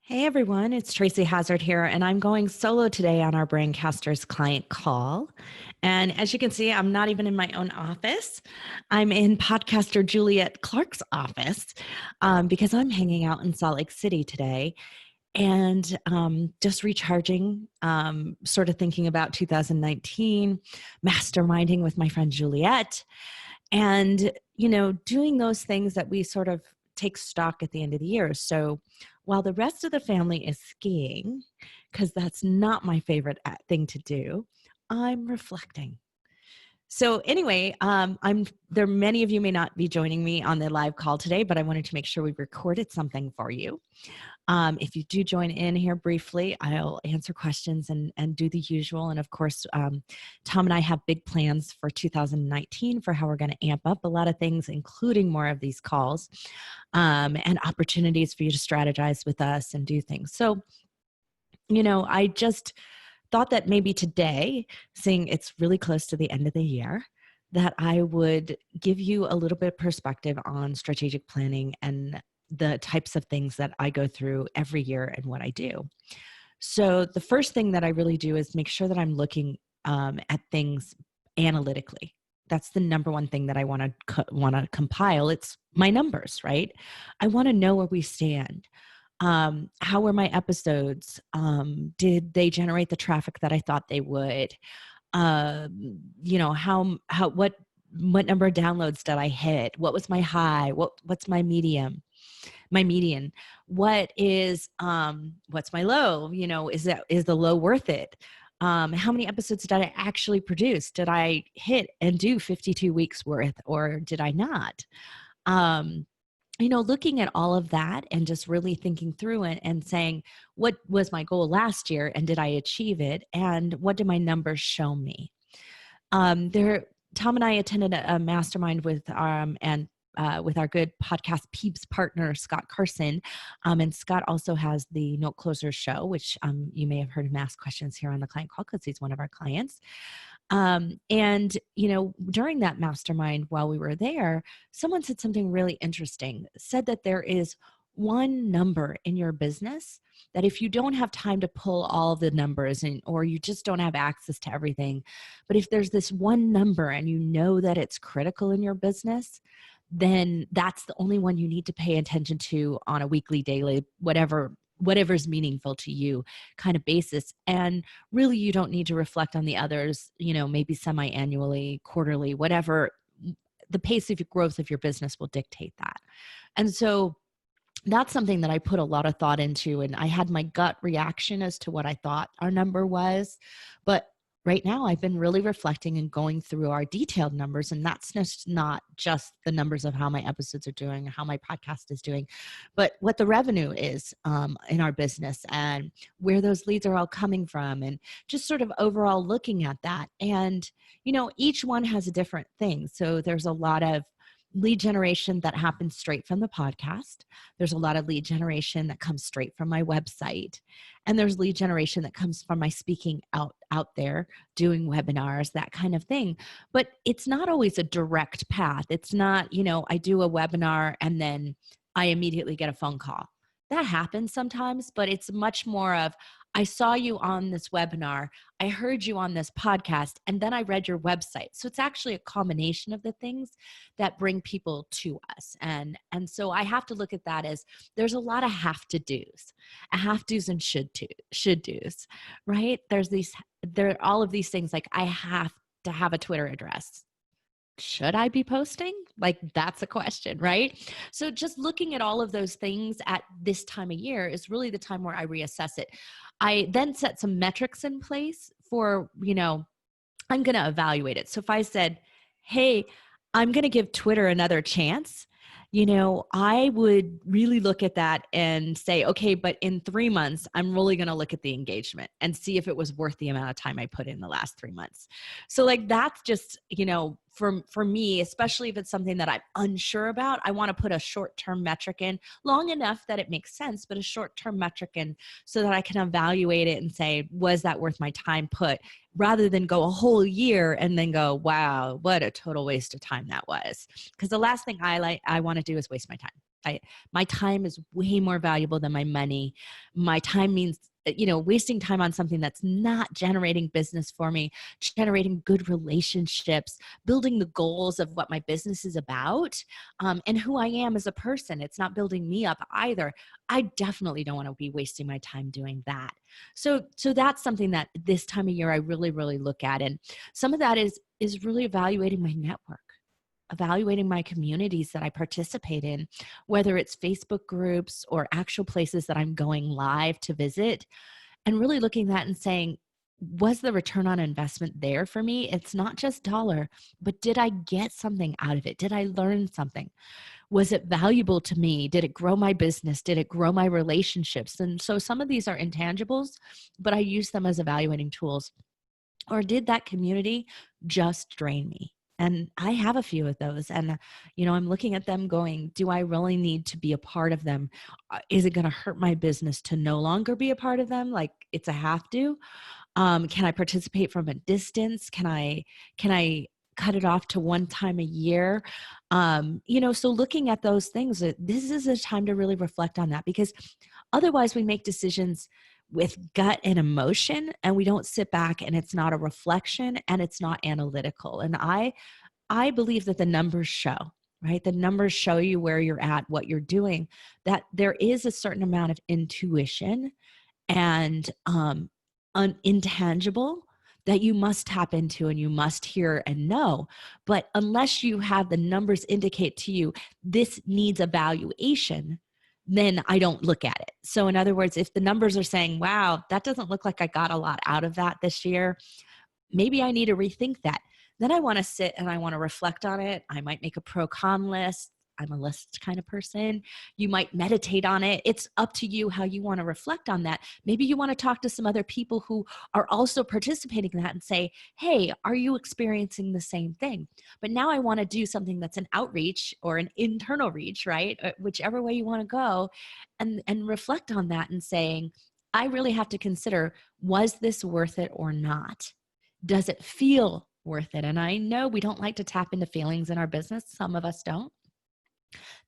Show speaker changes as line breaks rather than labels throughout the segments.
Hey everyone, it's Tracy Hazard here, and I'm going solo today on our Braincasters client call. And as you can see, I'm not even in my own office. I'm in podcaster Juliet Clark's office because I'm hanging out in Salt Lake City today and just recharging, sort of thinking about 2019, masterminding with my friend Juliet, and doing those things that we sort of take stock at the end of the year. So while the rest of the family is skiing, because that's not my favorite thing to do, I'm reflecting. So anyway, I'm there. Many of you may not be joining me on the live call today, but I wanted to make sure we recorded something for you. If you do join in here briefly, I'll answer questions and do the usual. And of course, Tom and I have big plans for 2019 for how we're going to amp up a lot of things, including more of these calls and opportunities for you to strategize with us and do things. So, I just thought that maybe today, seeing it's really close to the end of the year, that I would give you a little bit of perspective on strategic planning and the types of things that I go through every year and what I do. So the first thing that I really do is make sure that I'm looking at things analytically. That's the number one thing that I want to compile. It's my numbers, right? I want to know where we stand. How were my episodes? Did they generate the traffic that I thought they would? What number of downloads did I hit? What was my high? What's my median? What's my low? Is the low worth it? How many episodes did I actually produce? Did I hit and do 52 weeks worth, or did I not? Looking at all of that and just really thinking through it and saying, what was my goal last year and did I achieve it? And what did my numbers show me? Tom and I attended a mastermind with with our good podcast Peeps partner, Scott Carson. And Scott also has the Note Closer show, which you may have heard him ask questions here on the client call because he's one of our clients. During that mastermind while we were there, someone said something really interesting, said that there is one number in your business that if you don't have time to pull all the numbers or you just don't have access to everything, but if there's this one number and you know that it's critical in your business, then that's the only one you need to pay attention to on a weekly, daily, whatever's meaningful to you kind of basis. And really, you don't need to reflect on the others, maybe semi-annually, quarterly, whatever. The pace of your growth of your business will dictate that. And so that's something that I put a lot of thought into, and I had my gut reaction as to what I thought our number was. But right now I've been really reflecting and going through our detailed numbers, and that's not just the numbers of how my episodes are doing, how my podcast is doing, but what the revenue is in our business and where those leads are all coming from, and just sort of overall looking at that. And, each one has a different thing. So there's a lot of lead generation that happens straight from the podcast. There's a lot of lead generation that comes straight from my website. And there's lead generation that comes from my speaking out there, doing webinars, that kind of thing. But it's not always a direct path. It's not, I do a webinar and then I immediately get a phone call. That happens sometimes, but it's much more of, I saw you on this webinar, I heard you on this podcast, and then I read your website. So it's actually a combination of the things that bring people to us. And so I have to look at that as there's a lot of have to do's, and should do's, right? There are all of these things like I have to have a Twitter address. Should I be posting? Like, that's a question, right? So just looking at all of those things at this time of year is really the time where I reassess it. I then set some metrics in place for, I'm going to evaluate it. So if I said, hey, I'm going to give Twitter another chance, I would really look at that and say, okay, but in 3 months, I'm really going to look at the engagement and see if it was worth the amount of time I put in the last 3 months. So that's just, for me, especially if it's something that I'm unsure about, I want to put a short-term metric in long enough that it makes sense, but a short-term metric in so that I can evaluate it and say, was that worth my time put? Rather than go a whole year and then go, wow, what a total waste of time that was. Because the last thing I want to do is waste my time. My time is way more valuable than my money. My time means, wasting time on something that's not generating business for me, generating good relationships, building the goals of what my business is about, and who I am as a person. It's not building me up either. I definitely don't want to be wasting my time doing that. So that's something that this time of year I really, really look at. And some of that is really evaluating my network, evaluating my communities that I participate in, whether it's Facebook groups or actual places that I'm going live to visit, and really looking at that and saying, was the return on investment there for me? It's not just dollar, but did I get something out of it? Did I learn something? Was it valuable to me? Did it grow my business? Did it grow my relationships? And so some of these are intangibles, but I use them as evaluating tools. Or did that community just drain me? And I have a few of those. And, I'm looking at them going, do I really need to be a part of them? Is it going to hurt my business to no longer be a part of them? Like it's a have to? Can I participate from a distance? Can I cut it off to one time a year? So looking at those things, this is a time to really reflect on that, because otherwise we make decisions with gut and emotion, and we don't sit back, and it's not a reflection, and it's not analytical. And I believe that the numbers show, right? The numbers show you where you're at, what you're doing, that there is a certain amount of intuition and intangible that you must tap into and you must hear and know. But unless you have the numbers indicate to you this needs evaluation, then I don't look at it. So in other words, if the numbers are saying, wow, that doesn't look like I got a lot out of that this year, maybe I need to rethink that. Then I want to sit and I want to reflect on it. I might make a pro-con list. I'm a list kind of person. You might meditate on it. It's up to you how you want to reflect on that. Maybe you want to talk to some other people who are also participating in that and say, hey, are you experiencing the same thing? But now I want to do something that's an outreach or an internal reach, right? Whichever way you want to go, and reflect on that and saying, I really have to consider, was this worth it or not? Does it feel worth it? And I know we don't like to tap into feelings in our business. Some of us don't.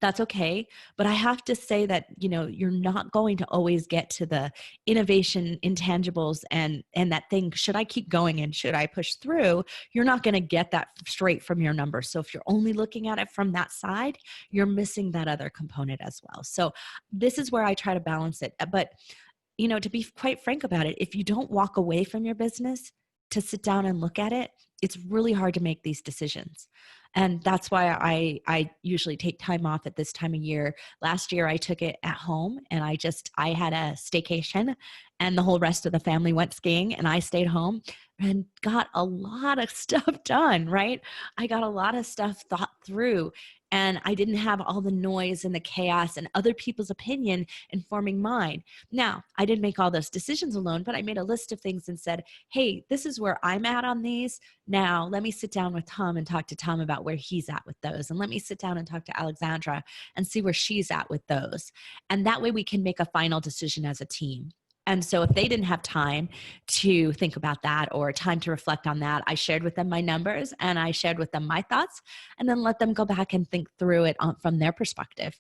That's okay. But I have to say that, you're not going to always get to the innovation intangibles and that thing, should I keep going and should I push through? You're not going to get that straight from your numbers. So if you're only looking at it from that side, you're missing that other component as well. So this is where I try to balance it. But, to be quite frank about it, if you don't walk away from your business to sit down and look at it, it's really hard to make these decisions. And that's why I usually take time off at this time of year. Last year I took it at home and I had a staycation, and the whole rest of the family went skiing and I stayed home and got a lot of stuff done, right? I got a lot of stuff thought through, and I didn't have all the noise and the chaos and other people's opinion informing mine. Now, I didn't make all those decisions alone, but I made a list of things and said, hey, this is where I'm at on these. Now, let me sit down with Tom and talk to Tom about where he's at with those. And let me sit down and talk to Alexandra and see where she's at with those. And that way we can make a final decision as a team. And so if they didn't have time to think about that or time to reflect on that, I shared with them my numbers and I shared with them my thoughts, and then let them go back and think through it from their perspective.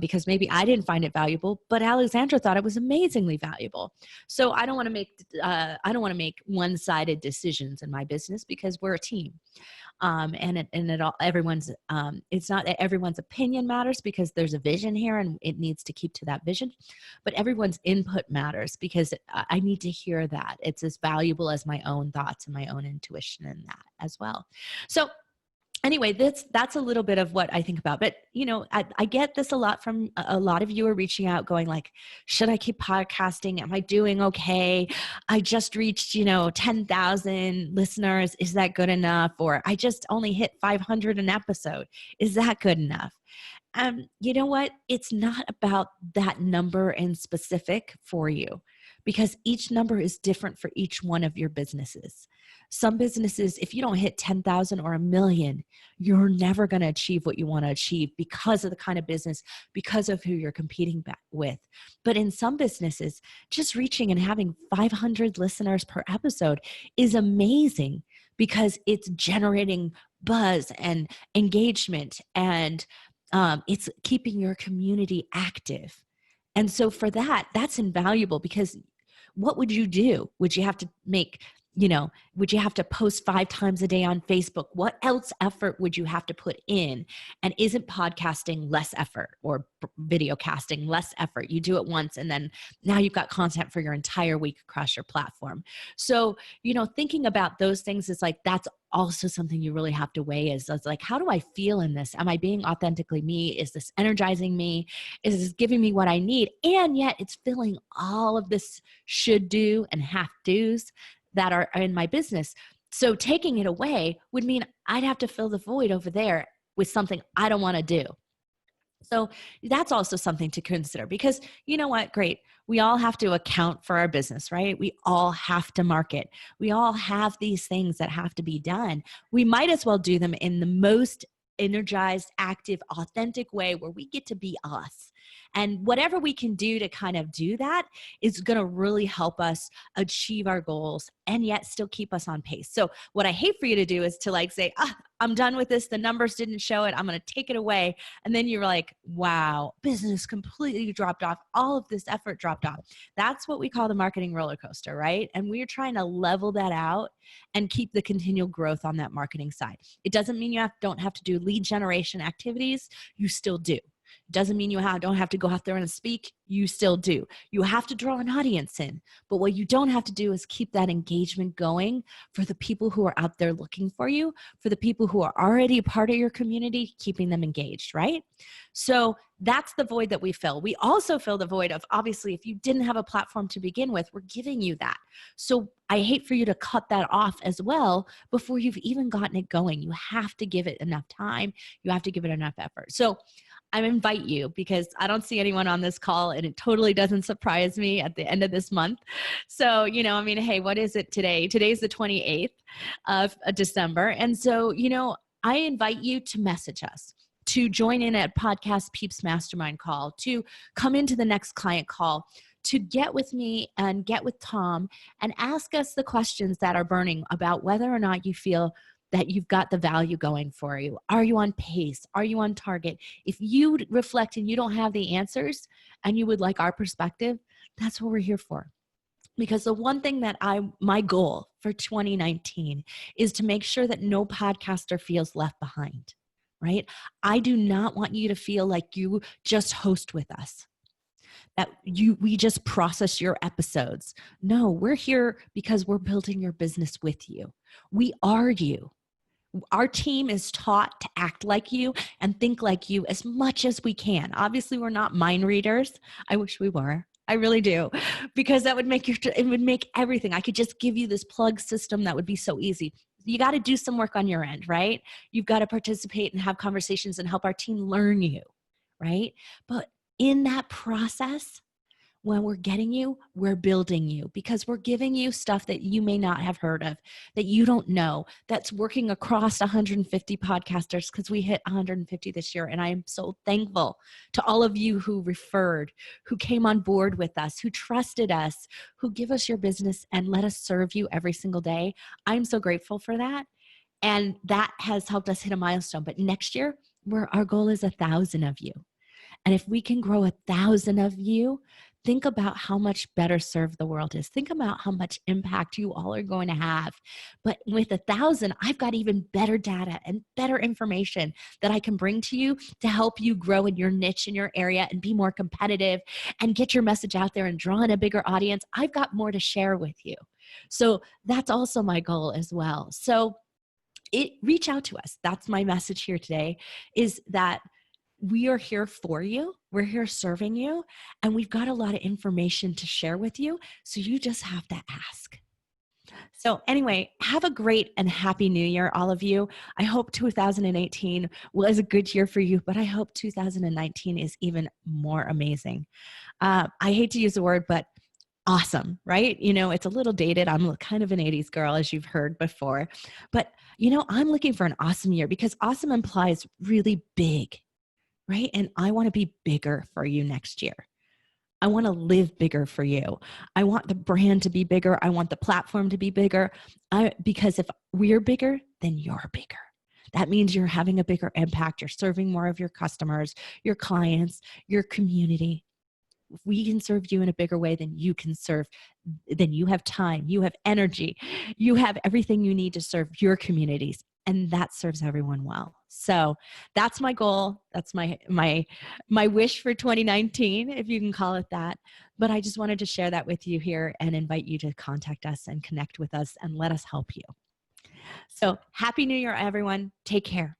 Because maybe I didn't find it valuable, but Alexandra thought it was amazingly valuable. So I don't want to make one-sided decisions in my business, because we're a team. It's not that everyone's opinion matters, because there's a vision here and it needs to keep to that vision, but everyone's input matters, because I need to hear that. It's as valuable as my own thoughts and my own intuition in that as well. So anyway, that's a little bit of what I think about. But, I get this a lot from a lot of you are reaching out going like, should I keep podcasting? Am I doing okay? I just reached, 10,000 listeners. Is that good enough? Or I just only hit 500 an episode. Is that good enough? You know what? It's not about that number in specific for you, because each number is different for each one of your businesses. Some businesses, if you don't hit 10,000 or 1,000,000, you're never going to achieve what you want to achieve because of the kind of business, because of who you're competing with. But in some businesses, just reaching and having 500 listeners per episode is amazing, because it's generating buzz and engagement and It's keeping your community active. And so for that, that's invaluable, because what would you do? Would you have to make, would you have to post 5 times a day on Facebook? What else effort would you have to put in? And isn't podcasting less effort, or video casting less effort? You do it once, and then now you've got content for your entire week across your platform. So, thinking about those things is like, that's also something you really have to weigh, is like, how do I feel in this? Am I being authentically me? Is this energizing me? Is this giving me what I need? And yet it's filling all of this should do and have do's that are in my business. So taking it away would mean I'd have to fill the void over there with something I don't want to do. So that's also something to consider, because you know what? Great. We all have to account for our business, right? We all have to market. We all have these things that have to be done. We might as well do them in the most energized, active, authentic way where we get to be us. And whatever we can do to kind of do that is going to really help us achieve our goals and yet still keep us on pace. So what I hate for you to do is to like say, I'm done with this. The numbers didn't show it. I'm going to take it away. And then you're like, wow, business completely dropped off. All of this effort dropped off. That's what we call the marketing roller coaster, right? And we're trying to level that out and keep the continual growth on that marketing side. It doesn't mean you don't have to do lead generation activities. You still do. Doesn't mean you don't have to go out there and speak. You still do. You have to draw an audience in. But what you don't have to do is keep that engagement going for the people who are out there looking for you, for the people who are already a part of your community, keeping them engaged, right? So that's the void that we fill. We also fill the void of, obviously, if you didn't have a platform to begin with, we're giving you that. So I hate for you to cut that off as well before you've even gotten it going. You have to give it enough time. You have to give it enough effort. So I invite you, because I don't see anyone on this call, and it totally doesn't surprise me at the end of this month. So, hey, what is it today? Today's the 28th of December. And so, I invite you to message us, to join in at Podcast Peeps Mastermind call, to come into the next client call, to get with me and get with Tom and ask us the questions that are burning about whether or not you feel that you've got the value going for you. Are you on pace? Are you on target? If you reflect and you don't have the answers and you would like our perspective, that's what we're here for. Because the one thing that my goal for 2019 is to make sure that no podcaster feels left behind, right? I do not want you to feel like you just host with us, that we just process your episodes. No, we're here because we're building your business with you. We are you. Our team is taught to act like you and think like you as much as we can. Obviously, we're not mind readers. I wish we were. I really do, because that would it would make everything. I could just give you this plug system that would be so easy. You got to do some work on your end, right? You've got to participate and have conversations and help our team learn you, right? But in that process, when we're getting you, we're building you, because we're giving you stuff that you may not have heard of, that you don't know, that's working across 150 podcasters, because we hit 150 this year. And I am so thankful to all of you who referred, who came on board with us, who trusted us, who give us your business and let us serve you every single day. I'm so grateful for that. And that has helped us hit a milestone. But next year, our goal is 1,000 of you. And if we can grow 1,000 of you, think about how much better served the world is. Think about how much impact you all are going to have. But with 1,000, I've got even better data and better information that I can bring to you to help you grow in your niche, in your area, and be more competitive and get your message out there and draw in a bigger audience. I've got more to share with you. So that's also my goal as well. So reach out to us. That's my message here today, is that we are here for you. We're here serving you. And we've got a lot of information to share with you. So you just have to ask. So anyway, have a great and happy new year, all of you. I hope 2018 was a good year for you, but I hope 2019 is even more amazing. I hate to use the word, but awesome, right? It's a little dated. I'm kind of an 80s girl, as you've heard before. But, I'm looking for an awesome year, because awesome implies really big. Right? And I want to be bigger for you next year. I want to live bigger for you. I want the brand to be bigger. I want the platform to be bigger. Because if we're bigger, then you're bigger. That means you're having a bigger impact. You're serving more of your customers, your clients, your community. We can serve you in a bigger way than you can serve, then you have time, you have energy, you have everything you need to serve your communities. And that serves everyone well. So that's my goal. That's my wish for 2019, if you can call it that. But I just wanted to share that with you here and invite you to contact us and connect with us and let us help you. So happy New Year, everyone. Take care.